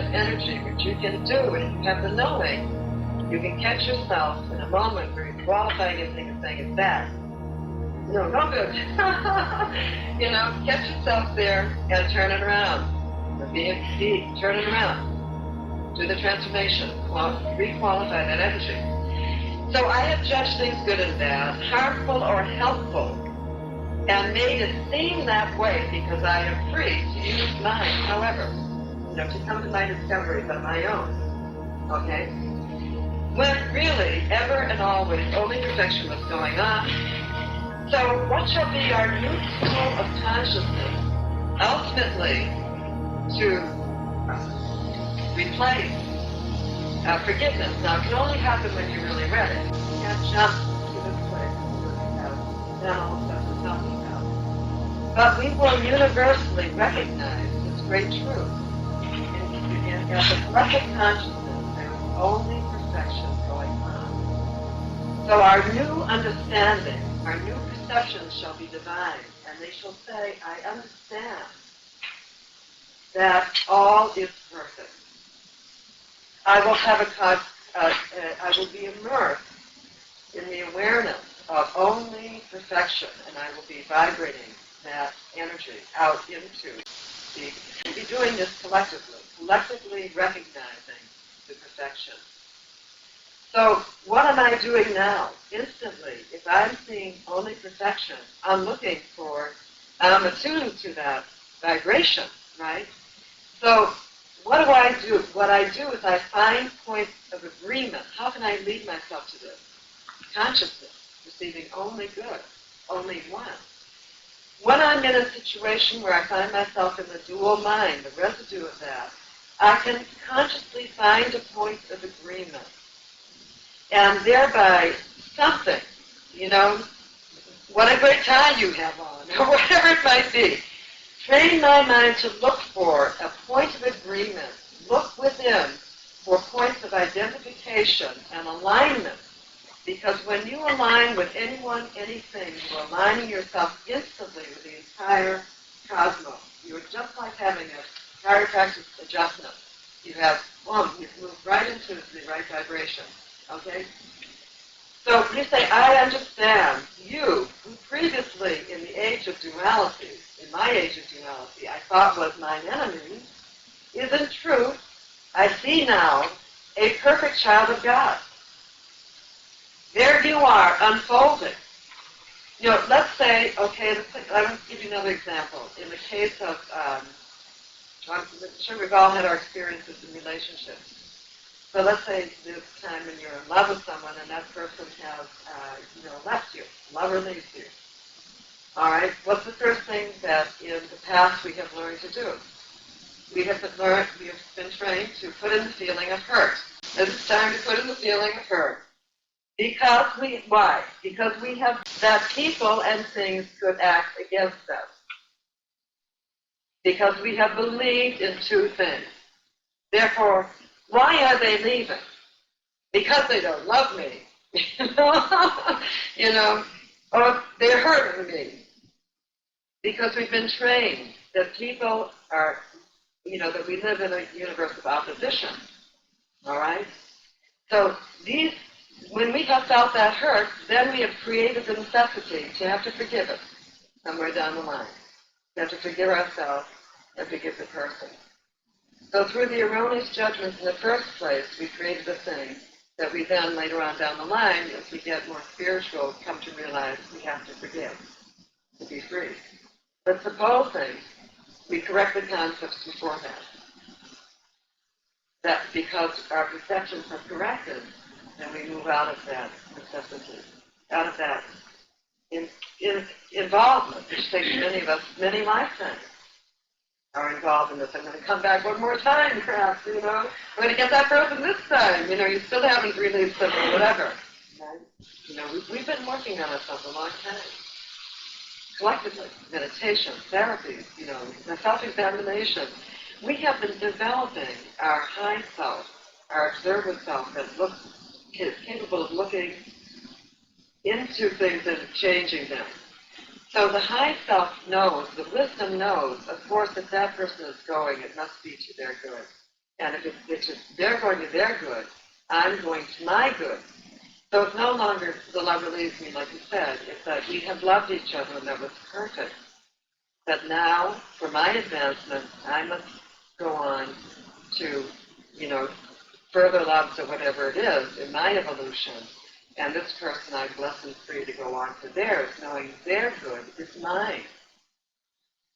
of energy, which you can do if you have the knowing. You can catch yourself in a moment where you're qualifying anything and saying it's bad. No, no good. Catch yourself there and turn it around. Turn it around. Do the transformation. Requalify that energy. So I have judged things good and bad, harmful or helpful, and made it seem that way because I am free to use mine, however, to come to my discoveries on my own. Okay? When really, ever and always, only perfection was going on. So what shall be our new school of consciousness, ultimately, to replace forgiveness? Now, it can only happen when you're really ready. You can't jump to this place then all the stuff we're talking about. But we will universally recognize this great truth. In the collective consciousness, there is only perfection going on. So our new understanding, our new perceptions shall be divine, and they shall say, I understand that all is perfect. I will have I will be immersed in the awareness of only perfection, and I will be vibrating that energy out into we'll be doing this collectively recognizing the perfection. So what am I doing now? Instantly, if I'm seeing only perfection, I'm attuned to that vibration, right? So what do I do? What I do is I find points of agreement. How can I lead myself to this? Consciousness, receiving only good, only one. When I'm in a situation where I find myself in the dual mind, the residue of that, I can consciously find a point of agreement. And thereby something, what a great tie you have on, or whatever it might be. Train my mind to look for a point of agreement. Look within for points of identification and alignment. Because when you align with anyone, anything, you're aligning yourself instantly with the entire cosmos. You're just like having a chiropractic adjustment. You have, you've moved right into the right vibration. Okay? So you say, I understand you, who previously in the age of duality, in my age of duality, I thought was mine enemy, is in truth, I see now, a perfect child of God. There you are, unfolding. Let's say, okay, let me give you another example. In the case of, I'm sure we've all had our experiences in relationships. So let's say this time when you're in love with someone and that person has, left you. Lover leaves you. All right. What's the first thing that in the past we have learned to do? We have been trained to put in the feeling of hurt. It's time to put in the feeling of hurt. Why? Because we have that people and things could act against us. Because we have believed in two things. Therefore, why are they leaving? Because they don't love me. Or they're hurting me. Because we've been trained that people are, that we live in a universe of opposition. All right? So when we have felt that hurt, then we have created the necessity to have to forgive it somewhere down the line. We have to forgive ourselves and forgive the person. So through the erroneous judgments in the first place, we created a thing that we then later on down the line, as we get more spiritual, come to realize we have to forgive to be free. But supposing we correct the concepts before that because our perceptions are corrected, then we move out of that necessity, out of that involvement, which takes many of us many lifetimes are involved in this. I'm going to come back one more time, perhaps, I'm going to get that person this time. You still haven't released them or whatever. Right? We've been working on ourselves a long time. Collectively, meditation, therapies, the self-examination. We have been developing our high self, our observant self that is capable of looking into things and changing them. So the high self knows, the wisdom knows, of course, if that person is going, it must be to their good. And if they're going to their good, I'm going to my good. So it's no longer the love relieves me, like you said. It's that we have loved each other and that was perfect. But now, for my advancement, I must go on to, further loves or whatever it is in my evolution. And this person I bless and free to go on to theirs, knowing their good is mine.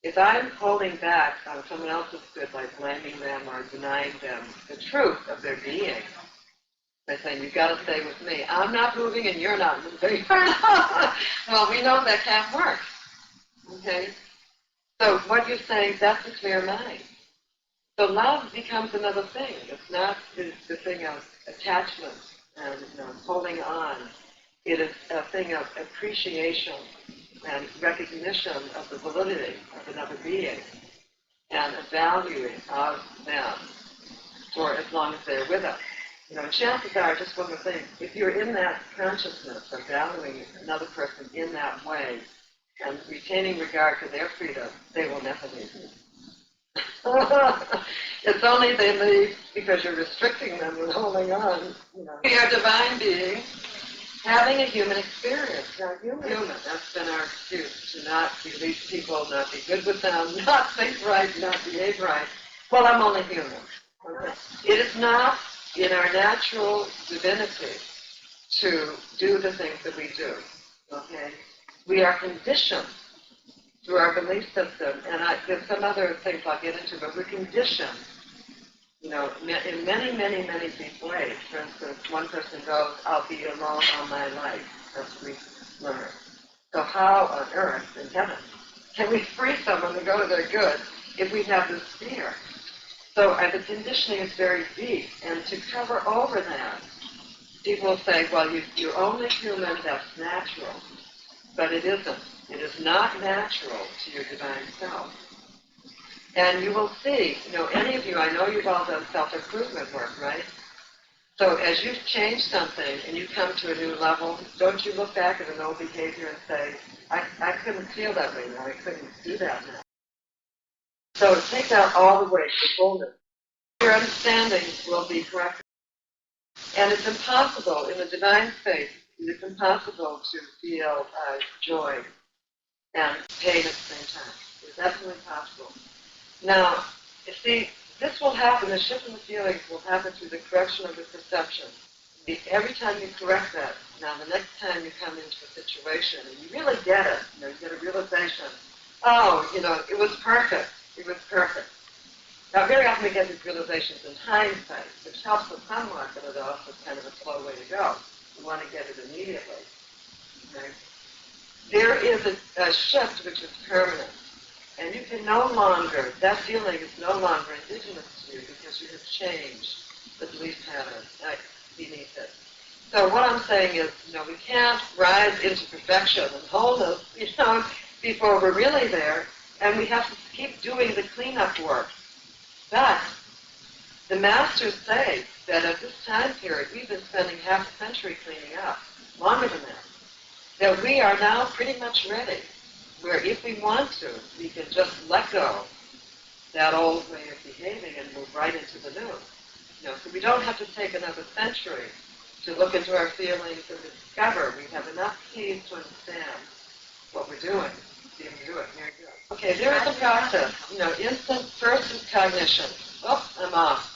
If I'm holding back on someone else's good by blaming them or denying them the truth of their being, by saying, you've got to stay with me. I'm not moving and you're not moving. Well, we know that can't work. Okay? So what you're saying, that's a clear mind. So love becomes another thing. It's not the thing of attachment and holding on. It is a thing of appreciation and recognition of the validity of another being and a valuing of them for as long as they're with us. Chances are, just one more thing, if you're in that consciousness of valuing another person in that way and retaining regard for their freedom, they will never leave you. It's only they leave because you're restricting them and holding on. We are divine beings having a human experience. Now, human, that's been our excuse to not release people, not be good with them, not think right, not behave right. Well, I'm only human. Okay. It is not in our natural divinity to do the things that we do. Okay? We are conditioned through our belief system, and there's some other things I'll get into, but we're conditioned, in many, many, many deep ways. For instance, one person goes, I'll be alone all my life. That's what we learn. So how on earth, in heaven, can we free someone to go to their good if we have this fear? So the conditioning is very deep, and to cover over that, people will say, well, you're only human, that's natural. But it isn't. It is not natural to your divine self. And you will see, any of you, I know you've all done self-improvement work, right? So as you've changed something and you come to a new level, don't you look back at an old behavior and say, I couldn't feel that way now, I couldn't do that now. So take that all the way to fullness. Your understanding will be correct. And it's impossible, in the divine space, it's impossible to feel joy and pain at the same time. It's absolutely possible. Now, you see, this will happen, the shift in the feelings will happen through the correction of the perception. Every time you correct that, now the next time you come into a situation and you really get it, you get a realization, it was perfect. It was perfect. Now, very often we get these realizations in hindsight, which helps us somewhat, but it also is kind of a slow way to go. We want to get it immediately. Okay? There is a shift which is permanent. And you can no longer, that feeling is no longer indigenous to you because you have changed the belief pattern beneath it. So what I'm saying is, we can't rise into perfection and wholeness, before we're really there, and we have to keep doing the cleanup work. But the masters say that at this time period, we've been spending half a century cleaning up, longer than that we are now pretty much ready, where if we want to, we can just let go that old way of behaving and move right into the new. So we don't have to take another century to look into our feelings and discover we have enough keys to understand what we're doing. See if we do it. Very good. Okay, there is a process. Instant first is cognition. Oh, I'm off.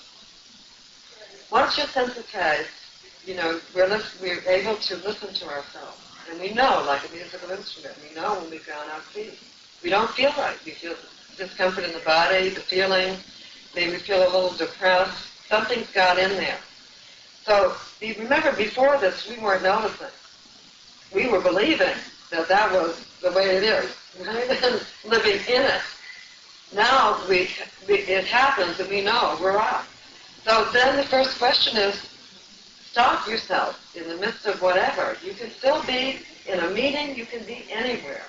Once you're sensitized, we're able to listen to ourselves. And we know, like a musical instrument, we know when we've gone out key. We don't feel right. We feel discomfort in the body, the feeling, maybe we feel a little depressed. Something's got in there. So remember, before this, we weren't noticing. We were believing that was the way it is, right? And living in it. Now it happens and we know we're off. So then the first question is, stop yourself in the midst of whatever. You can still be in a meeting, you can be anywhere.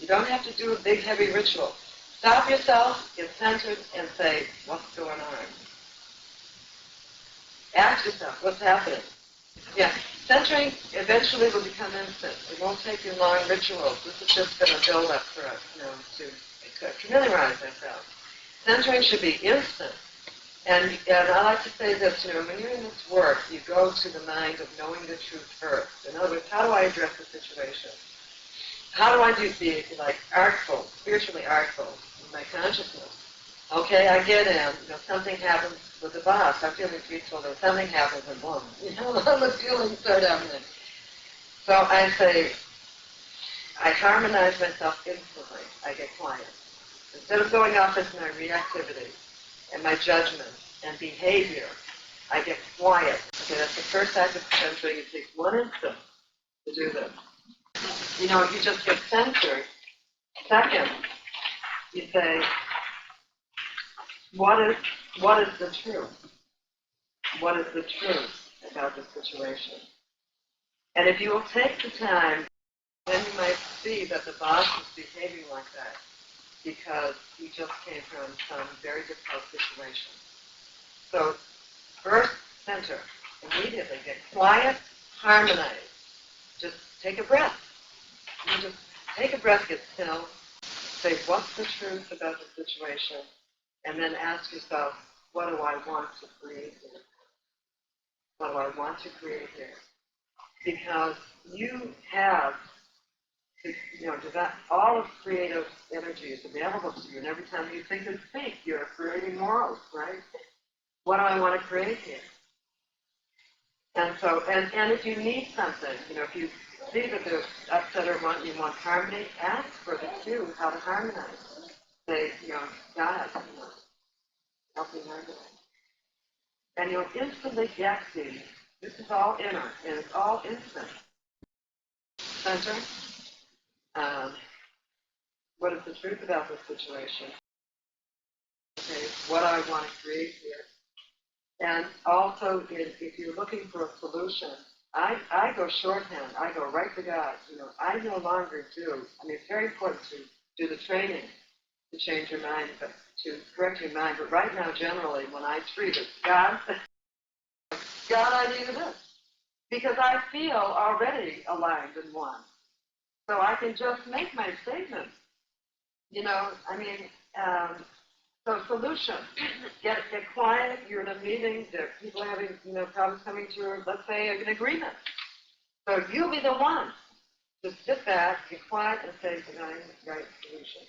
You don't have to do a big, heavy ritual. Stop yourself, get centered, and say, what's going on? Ask yourself, what's happening? Yeah, centering eventually will become instant. It won't take you long rituals. This is just going to build up for us, to familiarize ourselves. Centering should be instant. And I like to say this, when you're in this work, you go to the mind of knowing the truth first. In other words, how do I address the situation? How do I be like artful, spiritually artful in my consciousness? Okay, I get in, something happens with the boss. I'm feeling peaceful, then something happens and boom, the feelings start happening. So I say, I harmonize myself instantly. I get quiet. Instead of going off into my reactivity and my judgment and behavior, I get quiet. Okay, that's the first act of centering. It takes 1 instant to do this. You just get centered. Second, you say, what is the truth? What is the truth about the situation? And if you will take the time, then you might see that the boss is behaving like that because he just came from some very difficult situation. So first, center. Immediately get quiet, harmonize. Just take a breath. You just take a breath, get still, say, what's the truth about the situation? And then ask yourself, what do I want to create here? What do I want to create here? Because you have, all of creative energy is available to you, and every time you think and speak, you're creating morals, right? What do I want to create here? And so, and if you need something, if you see that there's upset or you want harmony, ask for the cue how to harmonize. Say, God, help me harmonize. And you'll instantly get this is all inner, and it's all instant. Center, what is the truth about this situation? Okay, what I want to create here. And also, if you're looking for a solution, I go shorthand. I go right to God. I no longer do. It's very important to do the training to change your mind, but to correct your mind. But right now, generally, when I treat it, God, I need this. Because I feel already aligned in one. So I can just make my statement. So solution, get quiet, you're in a meeting, there are people having, problems coming to, let's say, an agreement. So you be the one to sit back, get quiet, and say, right solution.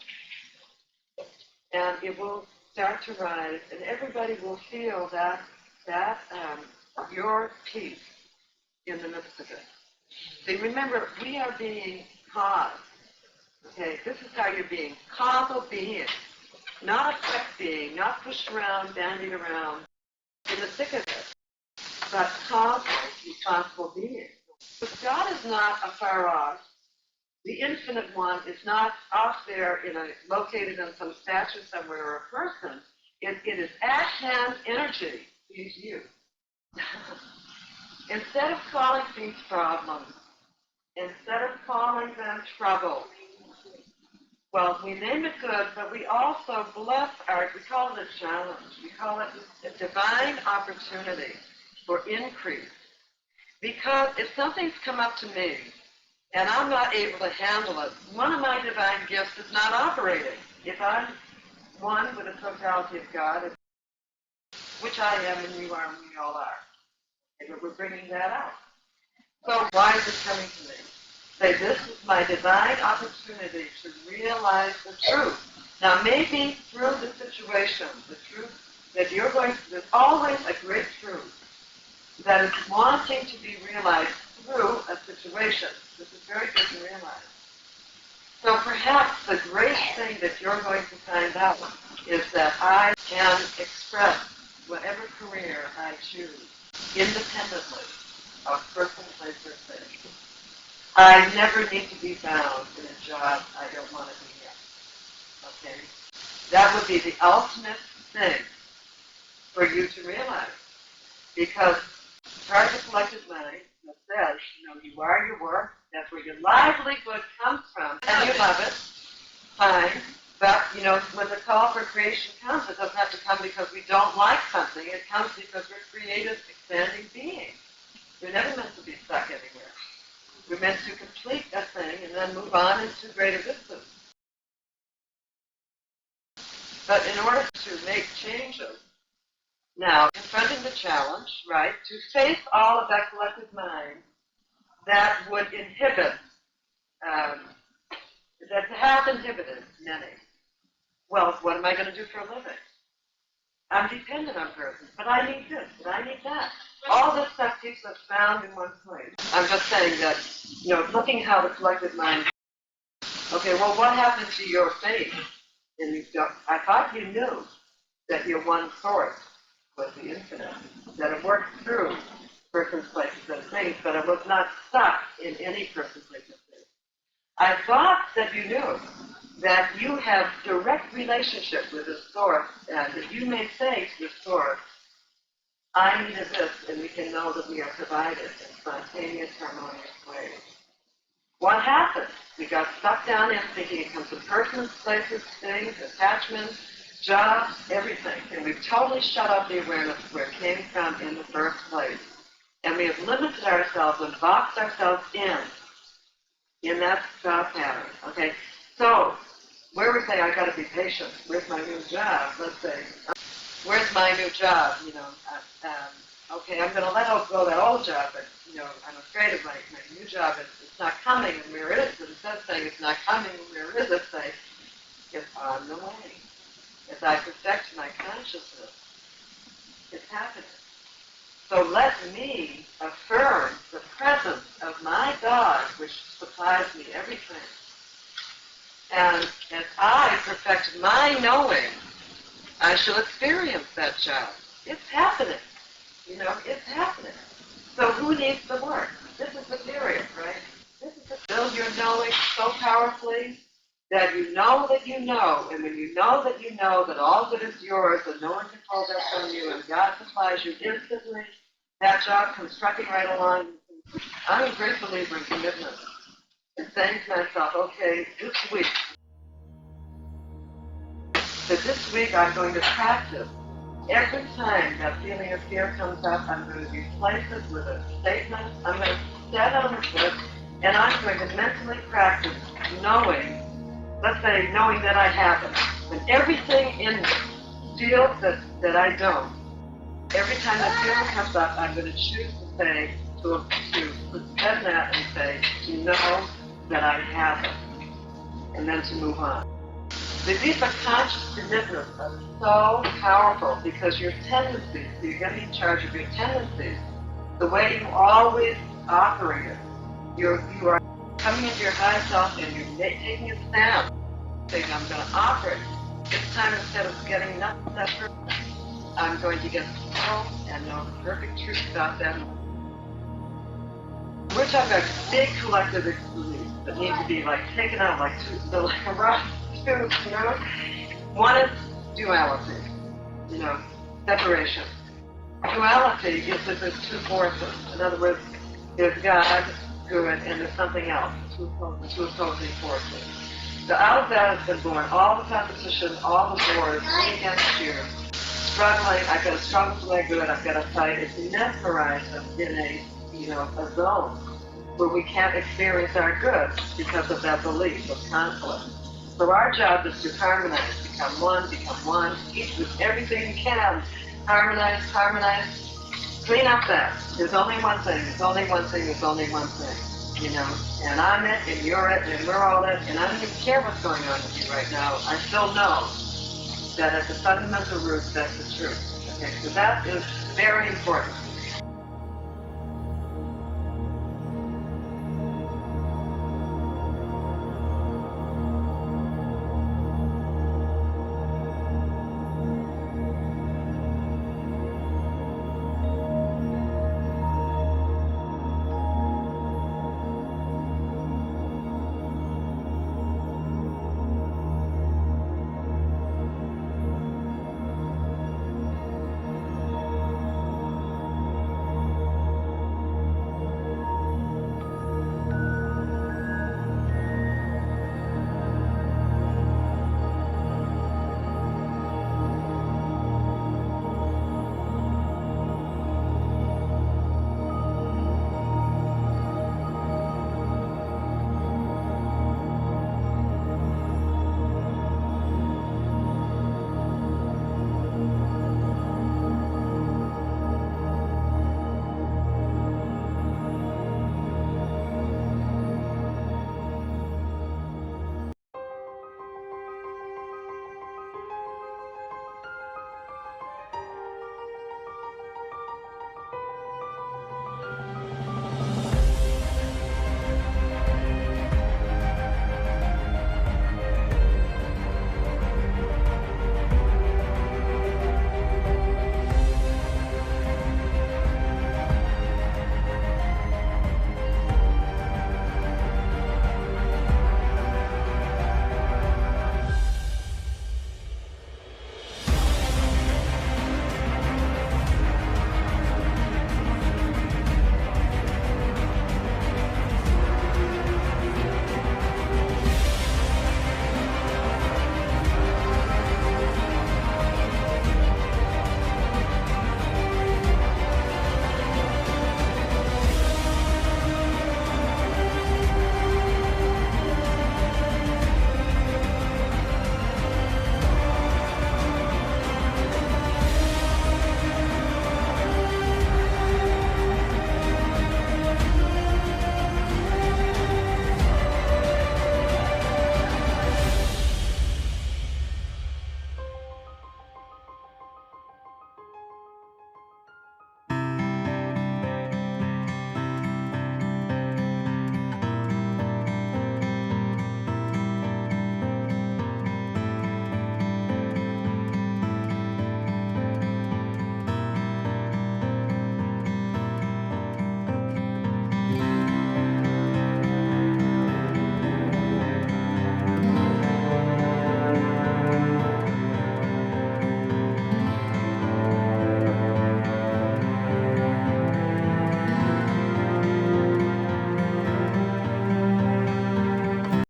And it will start to rise, and everybody will feel that your peace in the midst of it. See, remember, we are being caused. Okay, this is how you're being. Causal being. Not effect being, not pushed around, bandied around in the thick of it, but causal, responsible being. But God is not afar off. The infinite one is not off there located in some statue somewhere or a person. It is at hand energy. He's you. Instead of calling these problems, instead of calling them trouble, well, we name it good, but we also bless we call it a challenge. We call it a divine opportunity for increase. Because if something's come up to me and I'm not able to handle it, one of my divine gifts is not operating. If I'm one with the totality of God, which I am and you are and we all are, and we're bringing that out. So why is it coming to me? Say, this is my divine opportunity to realize the truth. Now, maybe through the situation, the truth that you're there's always a great truth that is wanting to be realized through a situation. This is very good to realize. So perhaps the great thing that you're going to find out is that I can express whatever career I choose independently of person, place, or thing. I never need to be bound in a job I don't want to be in. Okay? That would be the ultimate thing for you to realize. Because part of the collective mind that says, you are your work, that's where your livelihood comes from, and you love it, fine. But, when the call for creation comes, it doesn't have to come because we don't like something. It comes because we're creative, expanding beings. We're never meant to be stuck anywhere. We're meant to complete a thing and then move on into greater distance. But in order to make changes, Now, confronting the challenge, right, to face all of that collective mind that would inhibit, that have inhibited many. Well, what am I going to do for a living? I'm dependent on persons, but I need this, but I need that. All this stuff keeps us bound in one place. I'm just saying that, looking how the collective mind. Okay, well, what happened to your faith? I thought you knew that your one source was the infinite, that it worked through persons, places, and things, but it was not stuck in any person, place, and thing. I thought that you knew that you have direct relationship with the source, and that you may say to the source, I needed this, and we can know that we are provided in spontaneous, harmonious ways. What happened? We got stuck down in thinking it comes from persons, places, things, attachments, jobs, everything. And we've totally shut off the awareness of where it came from in the first place. And we have limited ourselves and boxed ourselves in that thought pattern. Okay? So, where we say, I got to be patient. Where's my new job? Let's say, where's my new job? Okay, I'm going to let go that old job, but, I'm afraid of my new job. It's not coming, and where is it? Instead of saying it's not coming, and where is it? Say, it's on the way. As I perfect my consciousness, it's happening. So let me affirm the presence of my God, which supplies me everything. And as I perfect my knowing, I shall experience that job. It's happening. It's happening. So who needs the work? This is the period, right? This is to build your knowing so powerfully that you know that you know, and when you know that all good is yours and no one can hold that from you, and God supplies you instantly, that job comes trucking right along. I'm a great believer in commitment. And saying to myself, okay, this week I'm going to practice. Every time that feeling of fear comes up, I'm going to replace it with a statement. I'm going to set on the foot, and I'm going to mentally practice knowing, let's say, knowing that I have it. And everything in me feels that I don't. Every time that feeling comes up, I'm going to choose to say, to suspend that and say, to know that I have it, and then to move on. These are conscious commitments are so powerful because your tendencies, so you're getting in charge of your tendencies, the way you always operate it, you are coming into your high self and you're taking a stand, saying, I'm going to operate. This time, instead of getting nothing that perfect, I'm going to get still and know the perfect truth about that. We're talking about big collective beliefs that need to be taken out like a rough tube, One is duality, separation. Duality is that there's two forces. In other words, there's God, good, and there's something else, two opposing forces. So out of that has been born all the competition, all the wars, me against you, struggling. I've got to struggle for my good. I've got to fight. It's mesmerized us in a zone where we can't experience our good because of that belief of conflict. So our job is to harmonize, become one, each with everything you can. Harmonize, clean up that. There's only one thing, and I'm it, and you're it, and we're all it, and I don't even care what's going on with you right now. I still know that at the fundamental root, that's the truth. Okay, so that is very important.